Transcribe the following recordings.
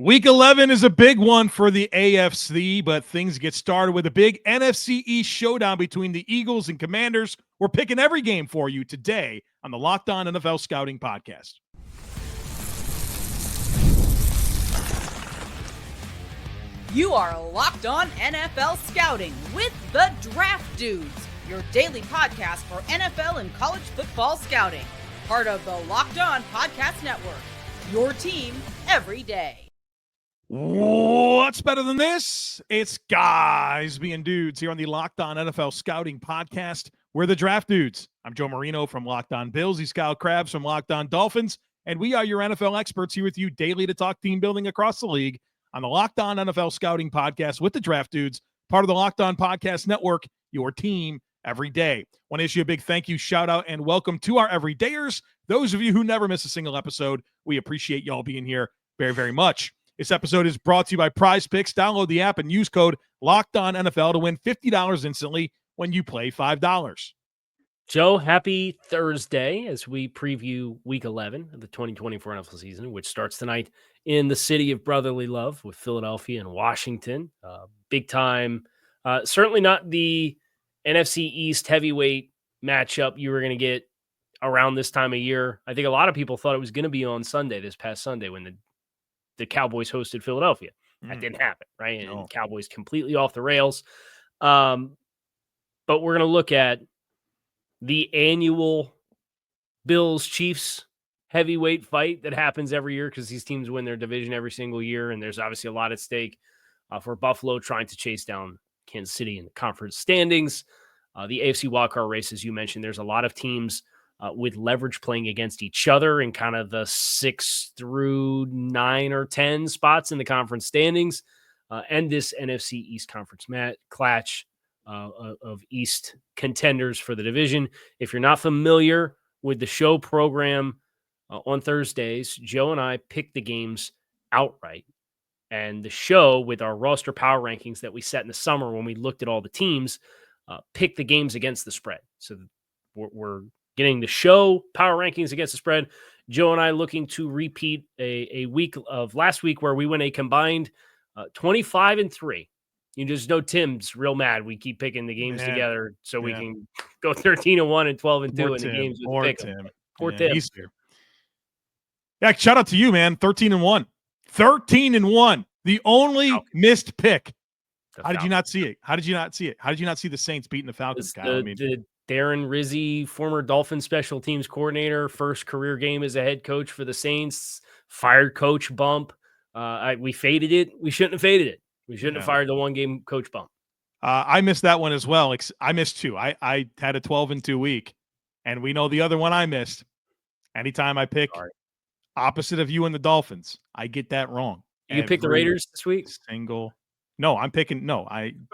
Week 11 is a big one for the AFC, but things get started with a big NFC East showdown between the Eagles and Commanders. We're picking every game for you today on the Locked On NFL Scouting Podcast. You are Locked On NFL Scouting with the Draft Dudes, your daily podcast for NFL and college football scouting. Part of the Locked On Podcast Network, your team every day. What's better than this? It's guys being dudes here on the Locked On NFL Scouting Podcast. We're the Draft Dudes. I'm Joe Marino from Locked On Bills. He's Kyle Krabs from Locked On Dolphins. And we are your NFL experts here with you daily to talk team building across the league on the Locked On NFL Scouting Podcast with the Draft Dudes, part of the Locked On Podcast Network, your team every day. Want to issue a big thank you, shout out, and welcome to our everydayers. Those of you who never miss a single episode, we appreciate y'all being here very, very much. This episode is brought to you by Prize Picks. Download the app and use code LOCKEDONNFL to win $50 instantly when you play $5. Joe, happy Thursday as we preview Week 11 of the 2024 NFL season, which starts tonight in the city of brotherly love with Philadelphia and Washington. Big time. Certainly not the NFC East heavyweight matchup you were going to get around this time of year. I think a lot of people thought it was going to be on Sunday, this past Sunday, when the Cowboys hosted Philadelphia. That didn't happen, right? And Cowboys completely off the rails. But we're going to look at the annual Bills-Chiefs heavyweight fight that happens every year because these teams win their division every single year, and there's obviously a lot at stake for Buffalo trying to chase down Kansas City in the conference standings. The AFC wildcard race, as you mentioned, there's a lot of teams with leverage playing against each other in kind of the 6 through 9 or 10 spots in the conference standings, and this NFC East conference clash of East contenders for the division. If you're not familiar with the show program on Thursdays, Joe and I pick the games outright. And the show with our roster power rankings that we set in the summer when we looked at all the teams, pick the games against the spread. So we're getting the show power rankings against the spread. Joe and I looking to repeat a week of last week where we went a combined 25-3. You just know Tim's real mad. We keep picking the games together so we can go 13-1 and 12-2 in the games with pick. Poor Tim. He's here. Yeah, shout out to you, man. 13-1. 13-1. The only missed pick. How did you not see it? How did you not see the Saints beating the Falcons, Kyle? The Darren Rizzi, former Dolphins special teams coordinator, first career game as a head coach for the Saints, fired coach bump. We faded it. We shouldn't have faded it. We shouldn't have fired the one-game coach bump. I missed that one as well. I missed two. I had a 12-2 week, and we know the other one I missed. Anytime I pick opposite of you and the Dolphins, I get that wrong. You picked the Raiders this week? No, I'm picking. No,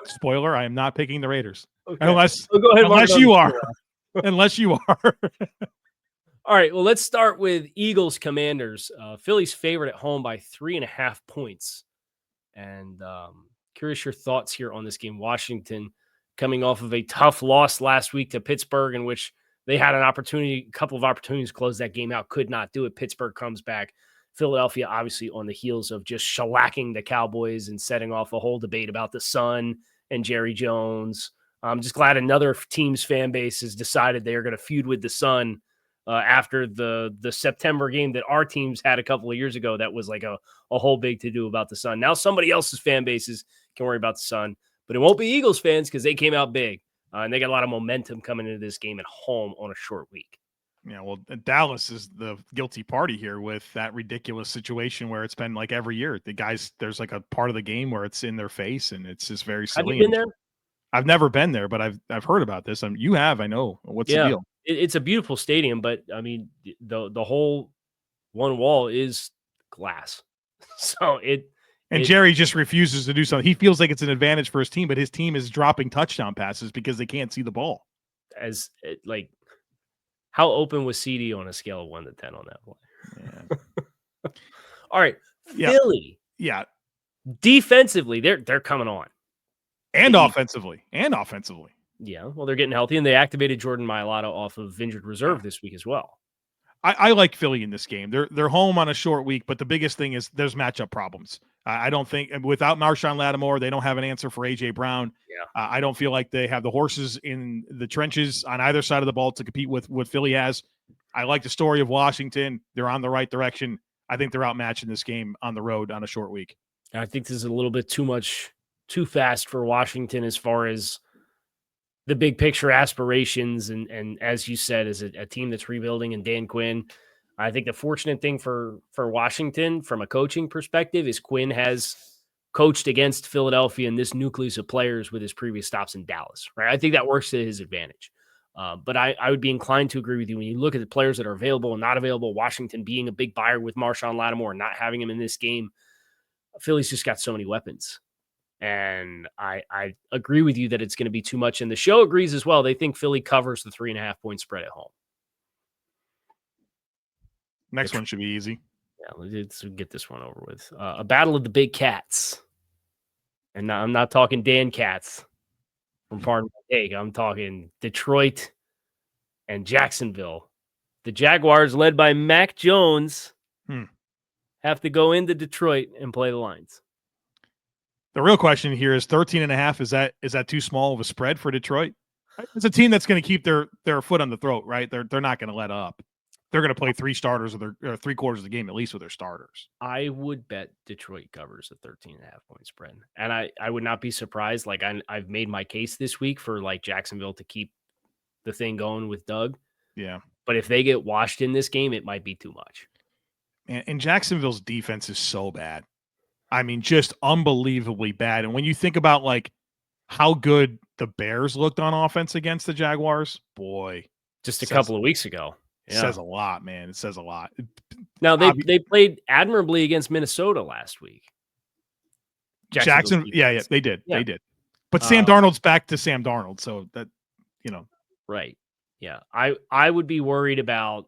spoiler, I am not picking the Raiders. Okay. Unless you are. Unless you are. All right, well, let's start with Eagles Commanders. Philly's favorite at home by 3.5 points. And curious your thoughts here on this game. Washington coming off of a tough loss last week to Pittsburgh, in which they had a couple of opportunities to close that game out, could not do it. Pittsburgh comes back. Philadelphia, obviously, on the heels of just shellacking the Cowboys and setting off a whole debate about the Sun and Jerry Jones. I'm just glad another team's fan base has decided they are going to feud with the Sun after the September game that our teams had a couple of years ago. That was like a whole big to-do about the Sun. Now somebody else's fan bases can worry about the Sun, but it won't be Eagles fans because they came out big. And they got a lot of momentum coming into this game at home on a short week. Yeah, well, Dallas is the guilty party here with that ridiculous situation where it's been like every year. The guys, there's like a part of the game where it's in their face, and it's just very silly. Have you been there? I've never been there, but I've heard about this. You have, I know. What's the deal? It's a beautiful stadium, but I mean, the whole one wall is glass, so Jerry just refuses to do something. He feels like it's an advantage for his team, but his team is dropping touchdown passes because they can't see the ball. How open was CD on a scale of 1 to 10 on that play? Yeah. All right, Philly. Yeah, defensively, they're coming on, and offensively. Yeah, well, they're getting healthy, and they activated Jordan Mailata off of injured reserve this week as well. I like Philly in this game. They're home on a short week, but the biggest thing is there's matchup problems. I don't think without Marshawn Lattimore, they don't have an answer for A.J. Brown. Yeah. I don't feel like they have the horses in the trenches on either side of the ball to compete with what Philly has. I like the story of Washington. They're on the right direction. I think they're outmatched in this game on the road on a short week. I think this is a little bit too fast for Washington as far as the big picture aspirations. And as you said, as a team that's rebuilding and Dan Quinn, I think the fortunate thing for Washington from a coaching perspective is Quinn has coached against Philadelphia and this nucleus of players with his previous stops in Dallas, right? I think that works to his advantage. But I would be inclined to agree with you when you look at the players that are available and not available, Washington being a big buyer with Marshawn Lattimore and not having him in this game, Philly's just got so many weapons. And I agree with you that it's going to be too much. And the show agrees as well. They think Philly covers the 3.5-point spread at home. Next one should be easy. Yeah, let's get this one over with. A battle of the big cats. And I'm not talking Dan Cats from Pardon My Take. I'm talking Detroit and Jacksonville. The Jaguars, led by Mac Jones, have to go into Detroit and play the Lions. The real question here is 13.5. Is that too small of a spread for Detroit? It's a team that's going to keep their foot on the throat, right? They're not going to let up. They're going to play 3 starters or 3/4 of the game at least with their starters. I would bet Detroit covers a 13.5-point spread, and I would not be surprised. Like I've made my case this week for like Jacksonville to keep the thing going with Doug. Yeah, but if they get washed in this game, it might be too much. And Jacksonville's defense is so bad. I mean, just unbelievably bad. And when you think about like how good the Bears looked on offense against the Jaguars, boy, just a couple of weeks ago. It says a lot, man. It says a lot. Now, they played admirably against Minnesota last week. Jackson, yeah, they did. Yeah. They did. But Sam Darnold's back to Sam Darnold, so that, Right. Yeah. I would be worried about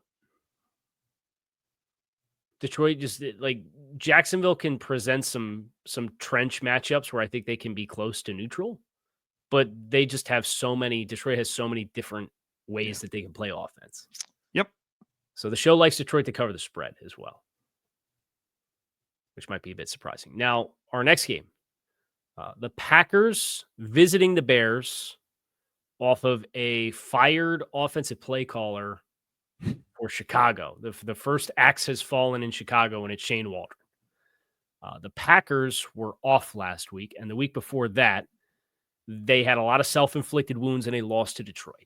Detroit. Just like Jacksonville can present some trench matchups where I think they can be close to neutral, but they just have Detroit has so many different ways that they can play offense. Yep. So the show likes Detroit to cover the spread as well, which might be a bit surprising. Now, our next game, the Packers visiting the Bears off of a fired offensive play caller for Chicago. The first axe has fallen in Chicago, and it's Shane Waldron. The Packers were off last week, and the week before that, they had a lot of self-inflicted wounds, and they lost to Detroit.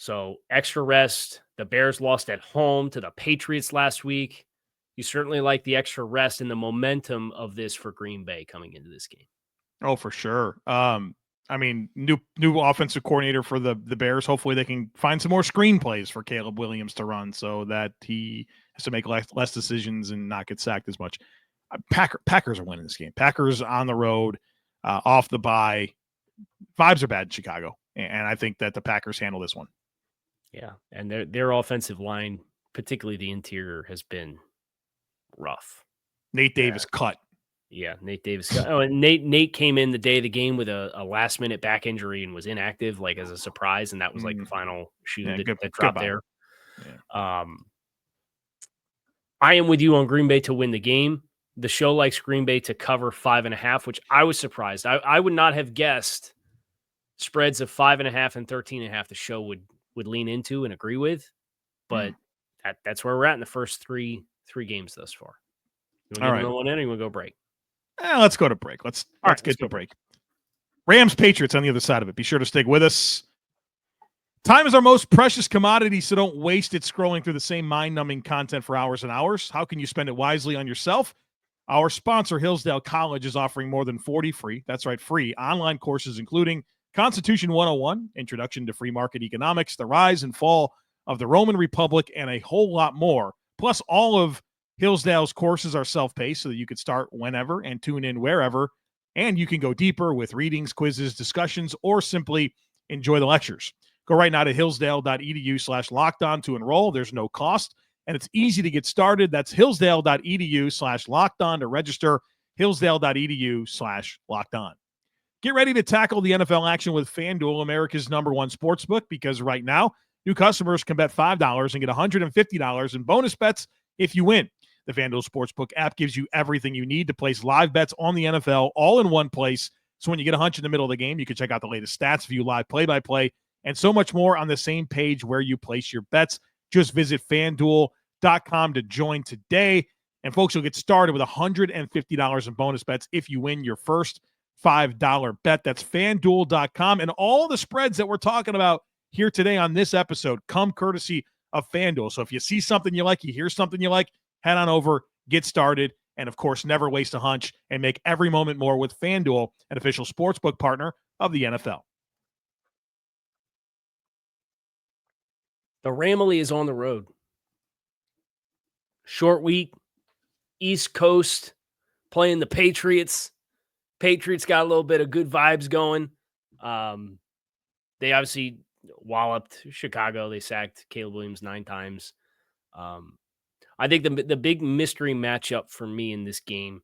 So extra rest. The Bears lost at home to the Patriots last week. You certainly like the extra rest and the momentum of this for Green Bay coming into this game. Oh, for sure. I mean, new offensive coordinator for the Bears. Hopefully they can find some more screenplays for Caleb Williams to run so that he has to make less decisions and not get sacked as much. Packers are winning this game. Packers on the road, off the bye. Vibes are bad in Chicago, and I think that the Packers handle this one. Yeah, and their offensive line, particularly the interior, has been rough. Nate Davis cut. Yeah, Nate Davis cut. Oh, and Nate came in the day of the game with a last-minute back injury and was inactive, like as a surprise, and that was like the final shoe that dropped there. Yeah. I am with you on Green Bay to win the game. The show likes Green Bay to cover 5.5, which I was surprised. I would not have guessed spreads of 5.5 and 13.5 the show would lean into and agree with, but that's where we're at in the first three games thus far. You want to get one in, or you want to go break? Let's go to break. Let's get to break. Rams Patriots on the other side of it. Be sure to stick with us. Time is our most precious commodity, so don't waste it scrolling through the same mind-numbing content for hours and hours. How can you spend it wisely on yourself? Our sponsor, Hillsdale College, is offering more than 40 free online courses, including Constitution 101, Introduction to Free Market Economics, the Rise and Fall of the Roman Republic, and a whole lot more. Plus, all of Hillsdale's courses are self-paced so that you could start whenever and tune in wherever, and you can go deeper with readings, quizzes, discussions, or simply enjoy the lectures. Go right now to hillsdale.edu/lockedon to enroll. There's no cost, and it's easy to get started. That's hillsdale.edu/lockedon to register, hillsdale.edu/lockedon. Get ready to tackle the NFL action with FanDuel, America's #1 sportsbook, because right now New customers can bet $5 and get $150 in bonus bets if you win. The FanDuel Sportsbook app gives you everything you need to place live bets on the NFL all in one place. So when you get a hunch in the middle of the game, you can check out the latest stats, view live play-by-play, and so much more on the same page where you place your bets. Just visit FanDuel.com to join today. And folks, you'll get started with $150 in bonus bets if you win your first $5 bet. That's FanDuel.com. And all the spreads that we're talking about here today on this episode come courtesy of FanDuel. So if you see something you like, you hear something you like, head on over, get started, and of course, never waste a hunch and make every moment more with FanDuel, an official sportsbook partner of the NFL. The Ramily is on the road. Short week, East Coast, playing the Patriots. Patriots got a little bit of good vibes going. They obviously walloped Chicago. They sacked Caleb Williams 9 times. I think the big mystery matchup for me in this game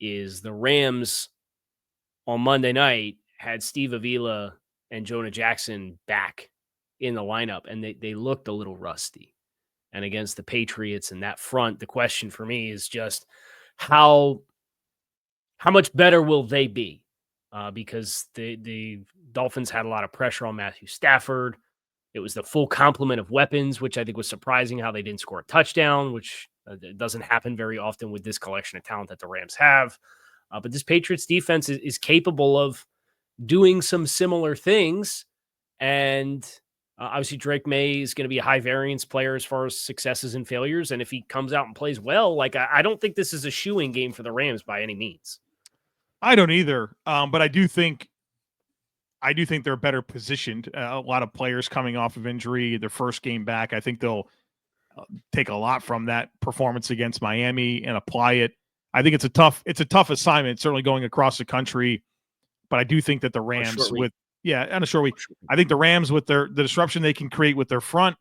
is the Rams on Monday night had Steve Avila and Jonah Jackson back in the lineup, and they looked a little rusty. And against the Patriots and that front, the question for me is just how much better will they be? Because the Dolphins had a lot of pressure on Matthew Stafford. It was the full complement of weapons, which I think was surprising how they didn't score a touchdown, which doesn't happen very often with this collection of talent that the Rams have. But this Patriots defense is capable of doing some similar things. And obviously Drake May is going to be a high variance player as far as successes and failures. And if he comes out and plays well, like I don't think this is a shoo-in game for the Rams by any means. I don't either. But I do think they're better positioned. A lot of players coming off of injury, their first game back. I think they'll take a lot from that performance against Miami and apply it. I think it's a tough assignment, certainly going across the country. But I do think that the Rams on a short week, I think the Rams with the disruption they can create with their front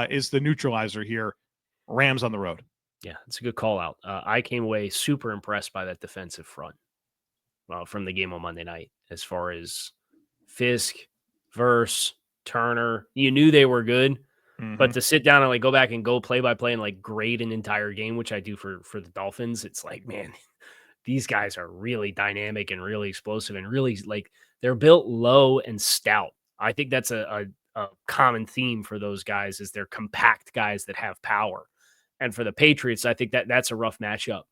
is the neutralizer here. Rams on the road. Yeah, it's a good call out. I came away super impressed by that defensive front from the game on Monday night. As far as Fisk, Verse, Turner, you knew they were good, but to sit down and like go back and go play by play and like grade an entire game, which I do for the Dolphins, it's like, man, these guys are really dynamic and really explosive and really like they're built low and stout. I think that's a common theme for those guys is they're compact guys that have power. And for the Patriots, I think that's a rough matchup.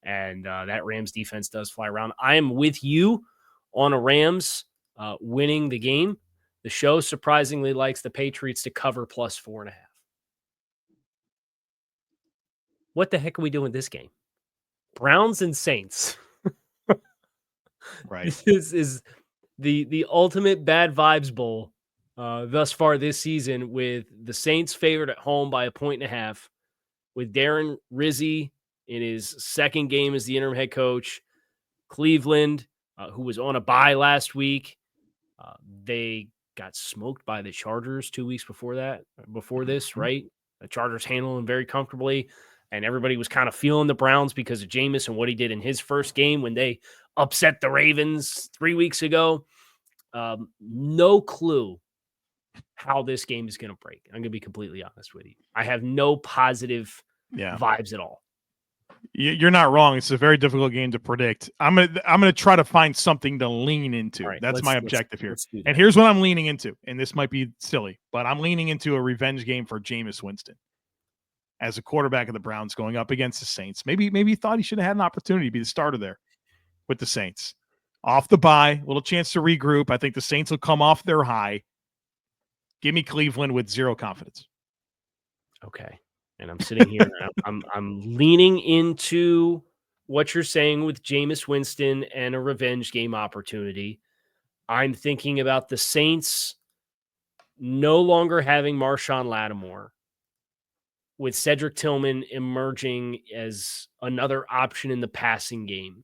And that Rams defense does fly around. I am with you on a Rams winning the game. The show surprisingly likes the Patriots to cover plus 4.5. What the heck are we doing this game? Browns and Saints. Right. This is the ultimate bad vibes bowl thus far this season, with the Saints favored at home by 1.5, with Darren Rizzi in his second game as the interim head coach. Cleveland, who was on a bye last week, they got smoked by the Chargers 2 weeks before this, right? The Chargers handled them very comfortably, and everybody was kind of feeling the Browns because of Jameis and what he did in his first game when they upset the Ravens 3 weeks ago. No clue how this game is going to break. I'm going to be completely honest with you. I have no positive vibes at all. You're not wrong. It's a very difficult game to predict. I'm gonna try to find something to lean into. Right, that's my objective here. And here's what I'm leaning into. And this might be silly, but I'm leaning into a revenge game for Jameis Winston as a quarterback of the Browns going up against the Saints. Maybe he thought he should have had an opportunity to be the starter there with the Saints. Off the bye, little chance to regroup. I think the Saints will come off their high. Give me Cleveland with zero confidence. Okay. And I'm sitting here and I'm leaning into what you're saying with Jameis Winston and a revenge game opportunity. I'm thinking about the Saints no longer having Marshawn Lattimore, with Cedric Tillman emerging as another option in the passing game.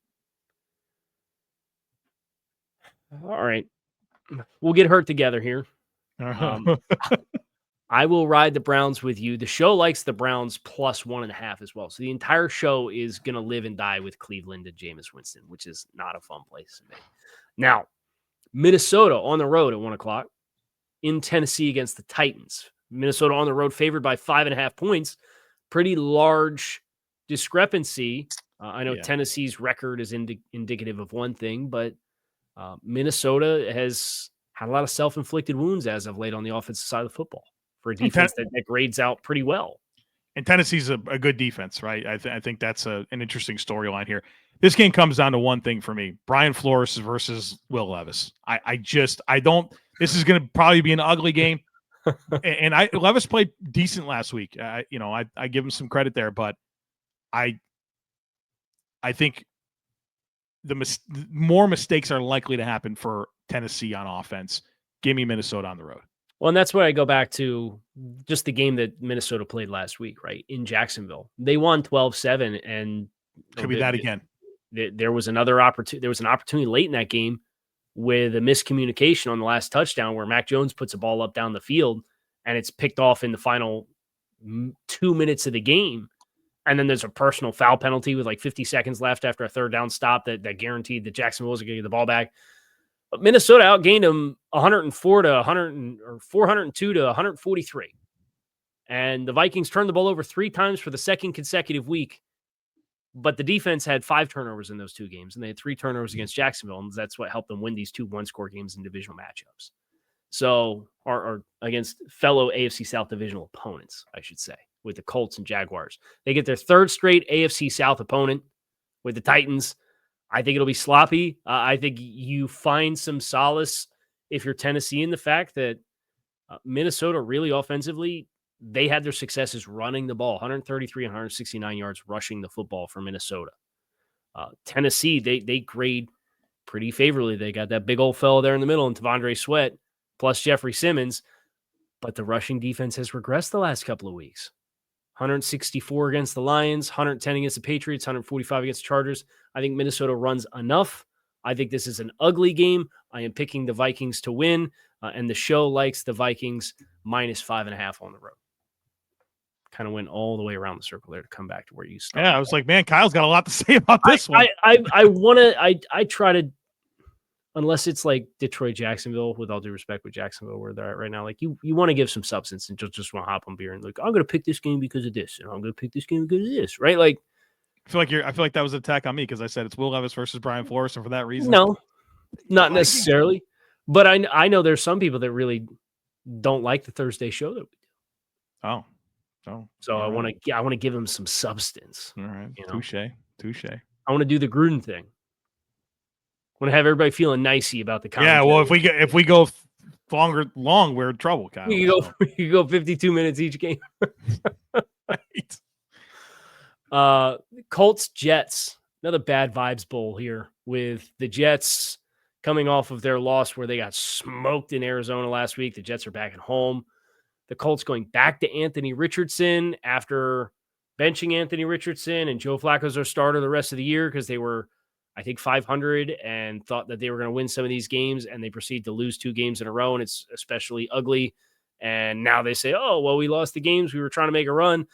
All right. We'll get hurt together here. I will ride the Browns with you. The show likes the Browns plus 1.5 as well. So the entire show is going to live and die with Cleveland and Jameis Winston, which is not a fun place to be. Now, Minnesota on the road at 1 o'clock in Tennessee against the Titans. Minnesota on the road favored by 5.5 points. Pretty large discrepancy. I know Tennessee's record is indicative of one thing, but Minnesota has had a lot of self-inflicted wounds as of late on the offensive side of the football for a defense that grades out pretty well. And Tennessee's a good defense, right? I think that's an interesting storyline here. This game comes down to one thing for me: Brian Flores versus Will Levis. I don't. This is going to probably be an ugly game. And Levis played decent last week. I give him some credit there, but I think more mistakes are likely to happen for Tennessee on offense. Give me Minnesota on the road. Well, and that's where I go back to just the game that Minnesota played last week, right? In Jacksonville. They won 12-7, and could be that again. There was another opportunity. There was an opportunity late in that game with a miscommunication on the last touchdown where Mac Jones puts a ball up down the field and it's picked off in the final 2 minutes of the game. And then there's a personal foul penalty with like 50 seconds left after a third down stop that guaranteed that Jacksonville was going to get the ball back. But Minnesota outgained them 402 to 143. And the Vikings turned the ball over 3 times for the second consecutive week. But the defense had 5 turnovers in those 2 games, and they had 3 turnovers against Jacksonville, and that's what helped them win these 2 one-score games in divisional matchups. So, or against fellow AFC South divisional opponents, I should say, with the Colts and Jaguars. They get their 3rd straight AFC South opponent with the Titans. I think it'll be sloppy. I think you find some solace if you're Tennessee in the fact that Minnesota really offensively, they had their successes running the ball, 133 and 169 yards rushing the football for Minnesota. Tennessee, they grade pretty favorably. They got that big old fellow there in the middle and Tavondre Sweat plus Jeffrey Simmons, but the rushing defense has regressed the last couple of weeks. 164 against the Lions, 110 against the Patriots, 145 against the Chargers. I think Minnesota runs enough. I think this is an ugly game. I am picking the Vikings to win, and the show likes the Vikings minus 5.5 on the road. Kind of went all the way around the circle there to come back to where you started. Yeah, I was like, man, Kyle's got a lot to say about this one. I try to, unless it's like Detroit, Jacksonville, with all due respect with Jacksonville, where they're at right now, like you want to give some substance and just want to hop on beer and like, I'm going to pick this game because of this, and I'm going to pick this game because of this, right? Like, I feel like that was an attack on me because I said it's Will Levis versus Brian Flores, and for that reason, no, not necessarily. But I know there's some people that really don't like the Thursday show that we do. So I want to give them some substance. All right, touche. I want to do the Gruden thing. I want to have everybody feeling nicey about the commentary. Yeah, well, if we go long, we're in trouble, Kyle. You go 52 minutes each game. Right. Colts Jets, another bad vibes bowl here with the Jets coming off of their loss where they got smoked in Arizona last week. The Jets are back at home. The Colts going back to Anthony Richardson after benching Anthony Richardson, and Joe Flacco's their starter the rest of the year because they were, I think, 500 and thought that they were going to win some of these games, and they proceed to lose 2 games in a row, and it's especially ugly. And now they say, oh, well, we lost the games. We were trying to make a run.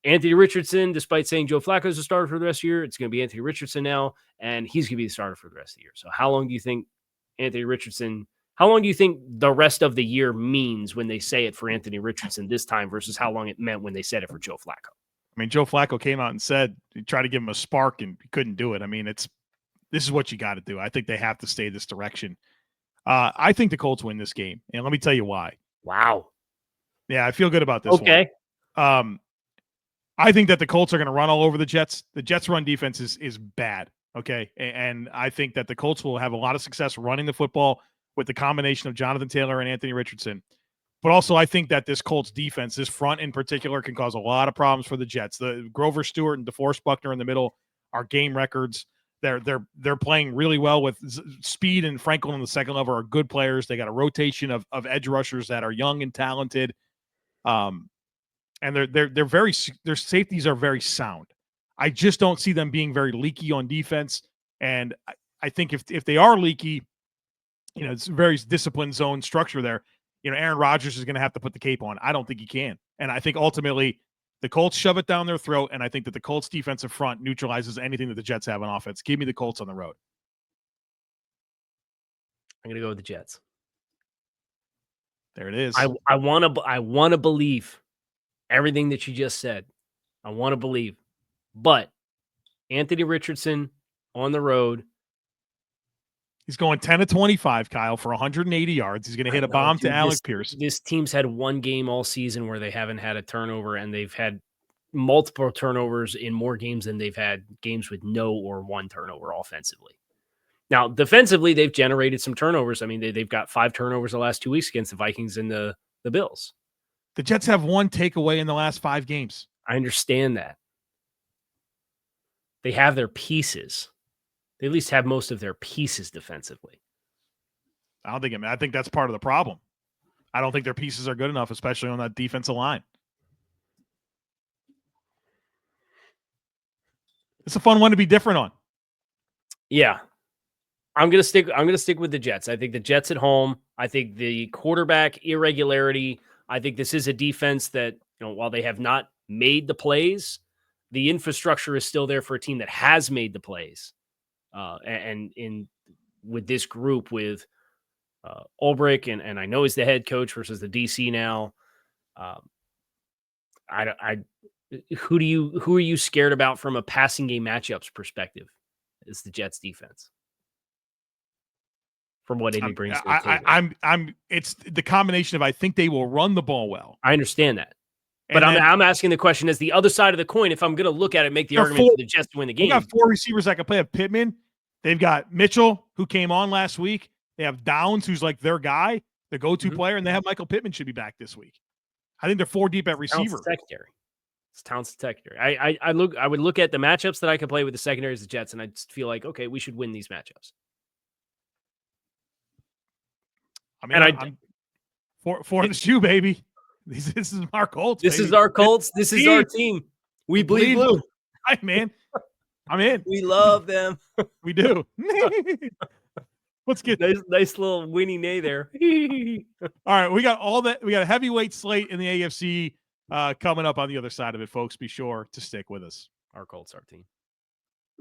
Anthony Richardson, despite saying Joe Flacco's the starter for the rest of the year, it's going to be Anthony Richardson now, and he's going to be the starter for the rest of the year. So how long do you think how long do you think the rest of the year means when they say it for Anthony Richardson this time versus how long it meant when they said it for Joe Flacco? I mean, Joe Flacco came out and said he tried to give him a spark and he couldn't do it. I mean, this is what you got to do. I think they have to stay this direction. I think the Colts win this game, and let me tell you why. Wow. Yeah, I feel good about this one. I think that the Colts are going to run all over the Jets. The Jets' run defense is bad, okay? And I think that the Colts will have a lot of success running the football with the combination of Jonathan Taylor and Anthony Richardson. But also I think that this Colts defense, this front in particular, can cause a lot of problems for the Jets. The Grover Stewart and DeForest Buckner in the middle are game records. They're playing really well with Speed and Franklin on the second level are good players. They got a rotation of edge rushers that are young and talented. And their safeties are very sound. I just don't see them being very leaky on defense. And I think if they are leaky, it's a very disciplined zone structure there. Aaron Rodgers is going to have to put the cape on. I don't think he can. And I think ultimately the Colts shove it down their throat. And I think that the Colts defensive front neutralizes anything that the Jets have on offense. Give me the Colts on the road. I'm going to go with the Jets. There it is. I want to believe everything that you just said. I want to believe. But Anthony Richardson on the road. He's going 10 of 25, Kyle, for 180 yards. He's going to hit a bomb to Alec Pierce. This team's had one game all season where they haven't had a turnover, and they've had multiple turnovers in more games than they've had games with no or one turnover offensively. Now, defensively, they've generated some turnovers. I mean, they've got 5 turnovers the last 2 weeks against the Vikings and the Bills. The Jets have 1 takeaway in the last 5 games. I understand that. They have their pieces. They at least have most of their pieces defensively. I think that's part of the problem. I don't think their pieces are good enough, especially on that defensive line. It's a fun one to be different on. Yeah. I'm gonna stick with the Jets. I think the Jets at home. I think the quarterback irregularity. I think this is a defense that, while they have not made the plays, the infrastructure is still there for a team that has made the plays. And with this group with Ulbrich and I know he's the head coach versus the DC now. Who are you scared about from a passing game matchups perspective? Is the Jets defense from what Indy brings to the table? It's the combination of I think they will run the ball well. I understand that. But I'm asking the question as the other side of the coin. If I'm going to look at it, make the argument for the Jets to win the game. They got 4 receivers that can play. Have Pittman. They've got Mitchell, who came on last week. They have Downs, who's like their guy, the go-to player, and they have Michael Pittman should be back this week. I think they're 4 deep at receiver. It's Townsend secondary. I would look at the matchups that I could play with the secondary as the Jets, and I just feel like, okay, we should win these matchups. I mean, I'm for the shoe, baby. This is our Colts. This is our Colts. This is our team. We bleed blue. Hi, man. I'm in. We love them. We do. Let's get nice little Winnie Nay there. All right, we got all that. We got a heavyweight slate in the AFC coming up on the other side of it, folks. Be sure to stick with us. Our Colts, our team.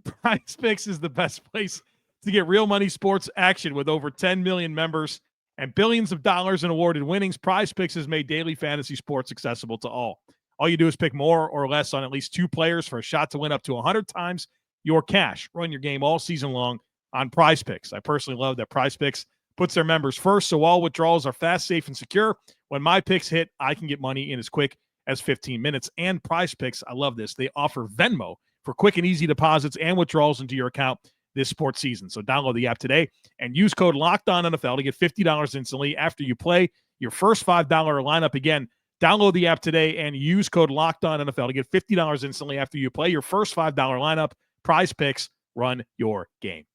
Prize Picks is the best place to get real money sports action with over 10 million members and billions of dollars in awarded winnings. Prize Picks has made daily fantasy sports accessible to all. All you do is pick more or less on at least 2 players for a shot to win up to 100 times your cash. Run your game all season long on Prize Picks. I personally love that Prize Picks puts their members first, so all withdrawals are fast, safe, and secure. When my picks hit, I can get money in as quick as 15 minutes. And Prize Picks, I love this, they offer Venmo for quick and easy deposits and withdrawals into your account this sports season. So download the app today and use code LOCKEDONNFL to get $50 instantly after you play your first $5 lineup. Again, download the app today and use code LOCKEDONNFL to get $50 instantly after you play your first $5 lineup. Prize Picks, run your game.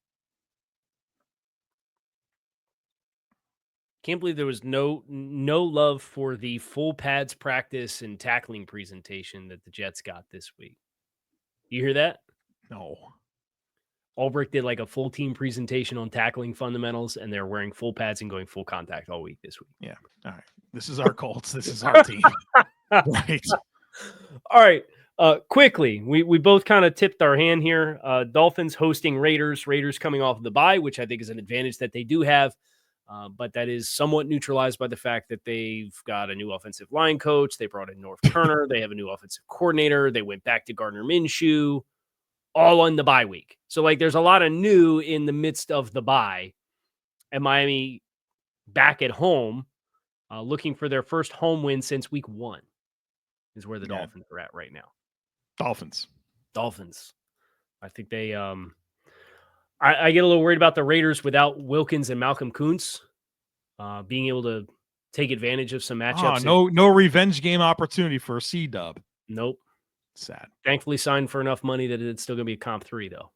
Can't believe there was no love for the full pads practice and tackling presentation that the Jets got this week. You hear that? No. Ulbrich did like a full team presentation on tackling fundamentals, and they're wearing full pads and going full contact all week this week. Yeah. All right. This is our Colts. This is our team. Right. All right. Quickly, we both kind of tipped our hand here. Dolphins hosting Raiders. Raiders coming off of the bye, which I think is an advantage that they do have. But that is somewhat neutralized by the fact that they've got a new offensive line coach. They brought in North Turner. They have a new offensive coordinator. They went back to Gardner Minshew, all on the bye week. So, there's a lot of new in the midst of the bye. And Miami back at home, looking for their first home win since week 1 is where the Dolphins are at right now. Dolphins. I think they I get a little worried about the Raiders without Wilkins and Malcolm Kuntz being able to take advantage of some matchups. No revenge game opportunity for a C-dub. Nope. Sad. Thankfully signed for enough money that it's still going to be a comp 3, though,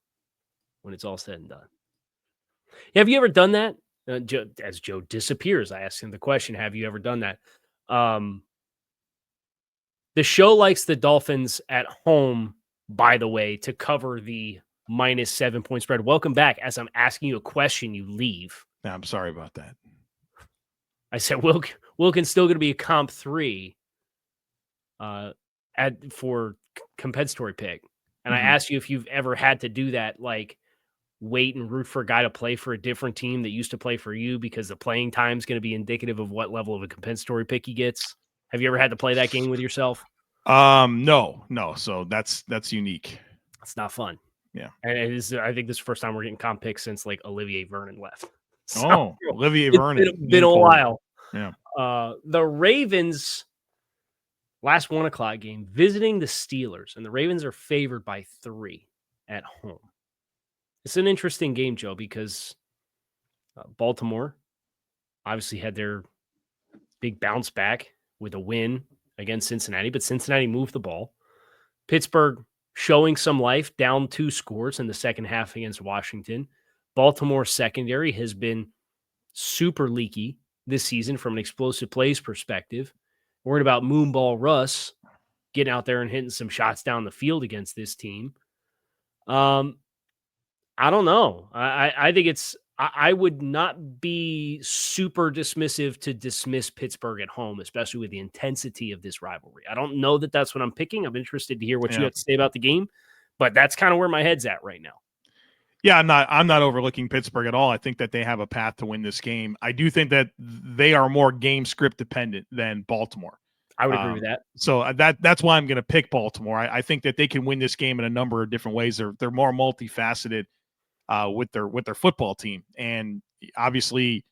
when it's all said and done. Have you ever done that? As Joe disappears, I asked him the question, have you ever done that? The show likes the Dolphins at home, by the way, to cover the -7 point spread. Welcome back. As I'm asking you a question, you leave. Yeah, I'm sorry about that. I said Wilkins still going to be a comp 3 for compensatory pick. And I asked you if you've ever had to do that, like wait and root for a guy to play for a different team that used to play for you because the playing time is going to be indicative of what level of a compensatory pick he gets? Have you ever had to play that game with yourself? No. So that's unique. It's not fun. Yeah. And it is, I think this is the first time we're getting comp picks since like Olivier Vernon left. So, Olivier Vernon. It's been a while. Yeah. The Ravens, last 1 o'clock game, visiting the Steelers, and the Ravens are favored by 3 at home. It's an interesting game, Joe, because Baltimore obviously had their big bounce back with a win against Cincinnati, but Cincinnati moved the ball. Pittsburgh showing some life, down 2 scores in the second half against Washington. Baltimore's secondary has been super leaky this season from an explosive plays perspective. Worried about Moonball Russ getting out there and hitting some shots down the field against this team. I don't know. I think I would not be super dismissive to dismiss Pittsburgh at home, especially with the intensity of this rivalry. I don't know that that's what I'm picking. I'm interested to hear what you have to say about the game, but that's kind of where my head's at right now. Yeah, I'm not overlooking Pittsburgh at all. I think that they have a path to win this game. I do think that they are more game script dependent than Baltimore. I would agree with that. So that's why I'm going to pick Baltimore. I think that they can win this game in a number of different ways. They're more multifaceted with their football team, and obviously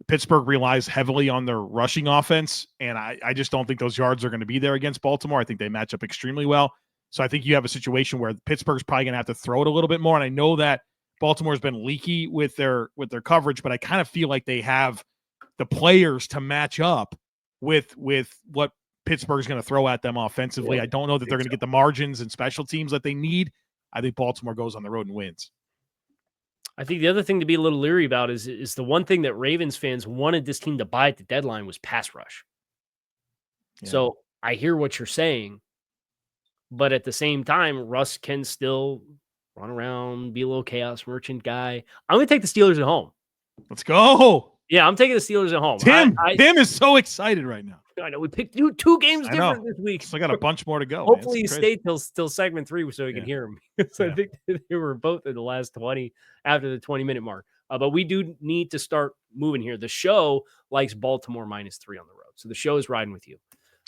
Pittsburgh relies heavily on their rushing offense, and I just don't think those yards are going to be there against Baltimore. I think they match up extremely well. So I think you have a situation where Pittsburgh's probably going to have to throw it a little bit more. And I know that Baltimore's been leaky with their coverage, but I kind of feel like they have the players to match up with what Pittsburgh's going to throw at them offensively. I don't know that they're going to get the margins and special teams that they need. I think Baltimore goes on the road and wins. I think the other thing to be a little leery about is the one thing that Ravens fans wanted this team to buy at the deadline was pass rush. Yeah. So I hear what you're saying, but at the same time, Russ can still run around, be a little chaos merchant guy. I'm going to take the Steelers at home. Let's go. Yeah, I'm taking the Steelers at home. Tim is so excited right now. I know we picked two games different this week. So I got a bunch more to go. Hopefully you stay till segment 3 so we can hear him. So I think they were both in the last 20 after the 20-minute mark. But we do need to start moving here. The show likes Baltimore -3 on the road. So the show is riding with you.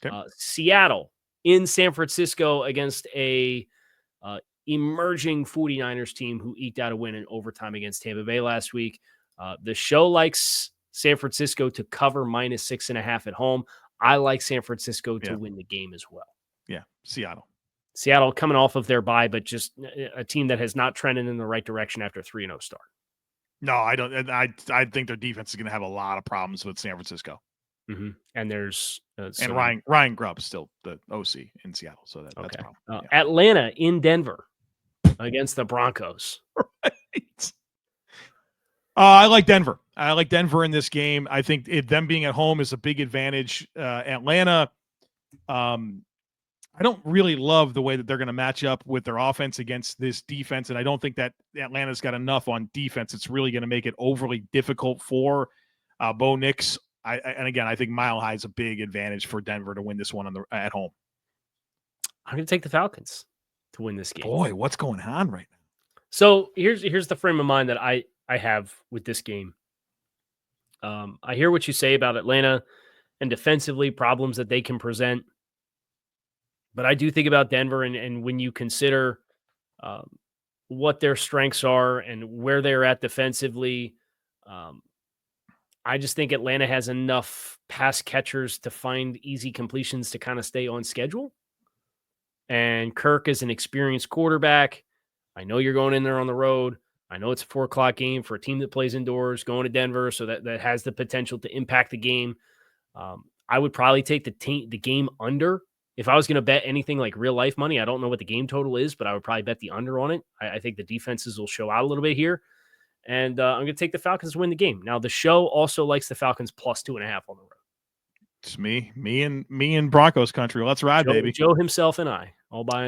Okay. Seattle in San Francisco against a emerging 49ers team who eked out a win in overtime against Tampa Bay last week. The show likes San Francisco to cover -6.5 at home. I like San Francisco to win the game as well. Yeah, Seattle coming off of their bye, but just a team that has not trended in the right direction after a 3-0 start. No, I don't. I think their defense is going to have a lot of problems with San Francisco. Mm-hmm. And there's and Ryan Grubb is still the OC in Seattle, so that's a problem. Atlanta in Denver against the Broncos. Right. I like Denver. I like Denver in this game. I think them being at home is a big advantage. Atlanta, I don't really love the way that they're going to match up with their offense against this defense, and I don't think that Atlanta's got enough on defense. It's really going to make it overly difficult for Bo Nix. And again, I think Mile High is a big advantage for Denver to win this one at home. I'm going to take the Falcons to win this game. Boy, what's going on right now? So here's the frame of mind that I have with this game. I hear what you say about Atlanta and defensively problems that they can present. But I do think about Denver, and when you consider what their strengths are and where they're at defensively, I just think Atlanta has enough pass catchers to find easy completions to kind of stay on schedule. And Kirk is an experienced quarterback. I know you're going in there on the road. I know it's a 4:00 game for a team that plays indoors, going to Denver, so that has the potential to impact the game. I would probably take the game under. If I was going to bet anything like real life money, I don't know what the game total is, but I would probably bet the under on it. I think the defenses will show out a little bit here. And I'm going to take the Falcons to win the game. Now, the show also likes the Falcons +2.5 on the road. It's me and Broncos country. Let's ride, baby. Joe himself and I, all by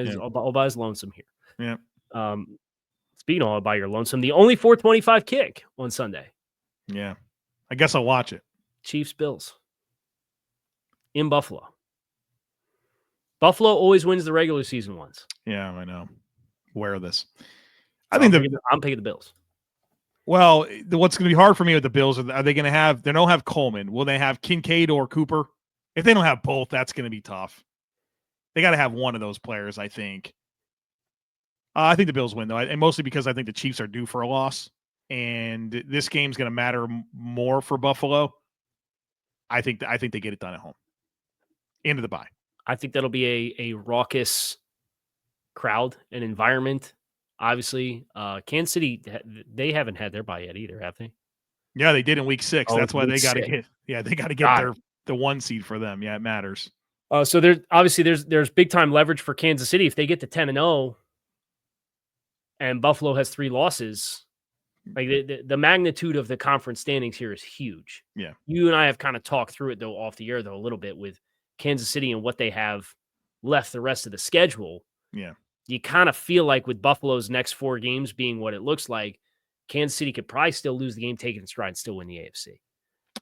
his lonesome here. Yeah. Speaking of all by your lonesome, the only 425 kick on Sunday. Yeah. I guess I'll watch it. Chiefs Bills in Buffalo. Buffalo always wins the regular season once. Yeah, I know. Aware of this. I'm picking the Bills. Well, what's going to be hard for me with the Bills, are they going to have – they don't have Coleman. Will they have Kincaid or Cooper? If they don't have both, that's going to be tough. They got to have one of those players, I think. I think the Bills win, though, and mostly because I think the Chiefs are due for a loss, and this game's going to matter more for Buffalo. I think they get it done at home. Into the bye. I think that'll be a raucous crowd and environment. Obviously, Kansas City, they haven't had their bye yet either, have they? Yeah, they did in week 6. That's why they got to get. Yeah, they got to get the 1 seed for them. Yeah, it matters. So there's big time leverage for Kansas City if they get to 10-0, and Buffalo has 3 losses. Like the magnitude of the conference standings here is huge. Yeah, you and I have kind of talked through it though off the air though a little bit with Kansas City and what they have left the rest of the schedule. Yeah. You kind of feel like with Buffalo's next 4 games being what it looks like, Kansas City could probably still lose the game, take it in stride, and still win the AFC.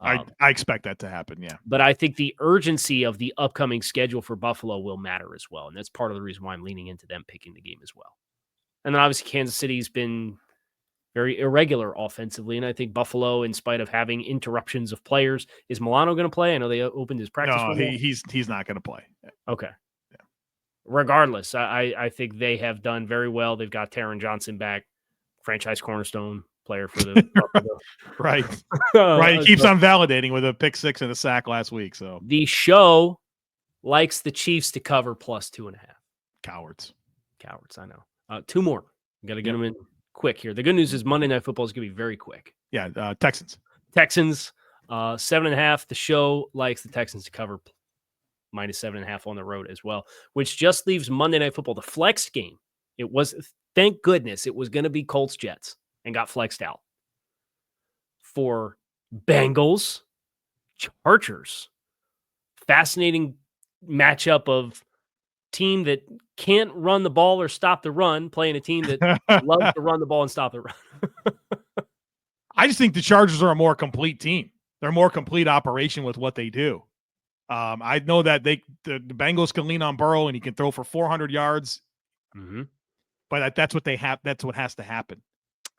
I expect that to happen, yeah. But I think the urgency of the upcoming schedule for Buffalo will matter as well, and that's part of the reason why I'm leaning into them picking the game as well. And then obviously Kansas City's been very irregular offensively, and I think Buffalo, in spite of having interruptions of players, is Milano going to play? I know they opened his practice. No, he's not going to play. Okay. Regardless, I think they have done very well. They've got Taron Johnson back, franchise cornerstone player for the right. Right. He keeps on validating with a pick 6 and a sack last week. So the show likes the Chiefs to cover plus 2.5. Cowards, I know. 2 more. Got to get them in quick here. The good news is Monday Night Football is going to be very quick. Yeah, Texans 7.5. The show likes the Texans to cover minus 7.5 on the road as well, which just leaves Monday Night Football, the flex game. It was, thank goodness, it was going to be Colts Jets and got flexed out for Bengals Chargers. Fascinating matchup of team that can't run the ball or stop the run, playing a team that loves to run the ball and stop the run. I just think the Chargers are a more complete team. They're a more complete operation with what they do. I know that the Bengals can lean on Burrow and he can throw for 400 yards. Mm-hmm. But that's what they have. That's what has to happen.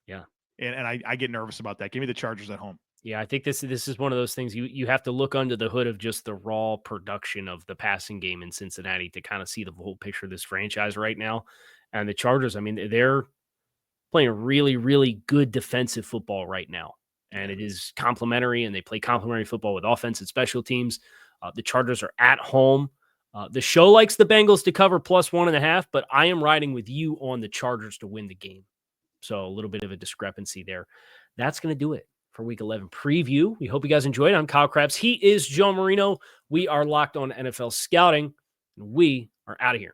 Yeah. And I get nervous about that. Give me the Chargers at home. Yeah, I think this is one of those things you have to look under the hood of just the raw production of the passing game in Cincinnati to kind of see the whole picture of this franchise right now. And the Chargers, I mean, they're playing really, really good defensive football right now. And it is complementary, and they play complementary football with offense and special teams. The Chargers are at home. The show likes the Bengals to cover plus 1.5, but I am riding with you on the Chargers to win the game. So a little bit of a discrepancy there. That's going to do it for Week 11 preview. We hope you guys enjoyed. I'm Kyle Krabs. He is Joe Marino. We are Locked On NFL Scouting, and we are out of here.